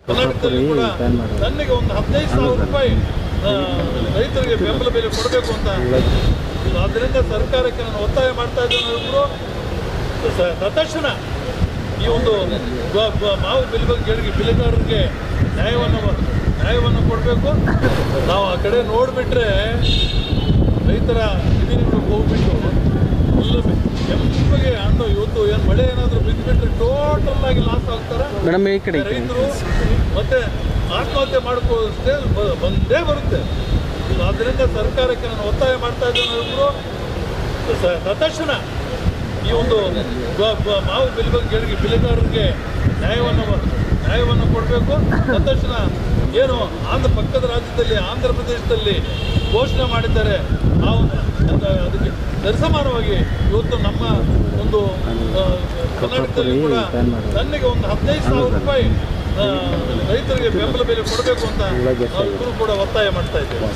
ಕರ್ನಾಟಕದಲ್ಲಿ ಕೂಡ ನನಗೆ ಒಂದು 15,000 ರೂಪಾಯಿ ರೈತರಿಗೆ ಬೆಂಬಲ ಬೆಲೆ ಕೊಡಬೇಕು ಅಂತ. ಆದ್ದರಿಂದ ಸರ್ಕಾರಕ್ಕೆ ನಾನು ಒತ್ತಾಯ ಮಾಡ್ತಾ ಇದ್ದೇನೆ. ತಕ್ಷಣ ಈ ಒಂದು ಮಾವು ಬೆಳೆಗಾರರಿಗೆ ನ್ಯಾಯವನ್ನು ಕೊಡಬೇಕು. ನಾವು ಆ ಕಡೆ ನೋಡಿಬಿಟ್ರೆ ರೈತರ ಇದೀನಿಗಳಿಗೆ ಹೋಗ್ಬಿಟ್ಟು ಕೆಂಪಗೆ ಹಣ್ಣು ಇವತ್ತು ಏನು ಮಳೆ ಏನಾದರೂ ಬಿದ್ದುಬಿಟ್ರೆ ಟೋಟಲ್ ಆಗಿ ಲಾಸ್ ಆಗ್ತಾರೆ ರೈತರು. ಮತ್ತೆ ಆತ್ಮಹತ್ಯೆ ಮಾಡ್ಕೊಳ್ಳೋಷ್ಟೇ ಬಂದೇ ಬರುತ್ತೆ. ಆದ್ದರಿಂದ ಸರ್ಕಾರಕ್ಕೆ ನಾನು ಒತ್ತಾಯ ಮಾಡ್ತಾ ಇದ್ದೇನೆ. ತಕ್ಷಣ ಈ ಒಂದು ಮಾವು ಬೆಳೆಗಾರರಿಗೆ ನ್ಯಾಯವನ್ನು ಕೊಡಬೇಕು. ತಕ್ಷಣ ಏನು ಪಕ್ಕದ ರಾಜ್ಯದಲ್ಲಿ ಆಂಧ್ರ ಪ್ರದೇಶದಲ್ಲಿ ಘೋಷಣೆ ಮಾಡಿದ್ದಾರೆ, ಅದಕ್ಕೆ ಸರಿಸಮಾನವಾಗಿ ಇವತ್ತು ನಮ್ಮ ಒಂದು ಕರ್ನಾಟಕದಲ್ಲಿ ಕೂಡ ನನಗೆ ಒಂದು 15,000 ರೂಪಾಯಿ ರೈತರಿಗೆ ಬೆಂಬಲ ಬೆಲೆ ಕೊಡಬೇಕು ಅಂತ ನಾವಿಬ್ಬರು ಕೂಡ ಒತ್ತಾಯ ಮಾಡ್ತಾ ಇದ್ದೇವೆ.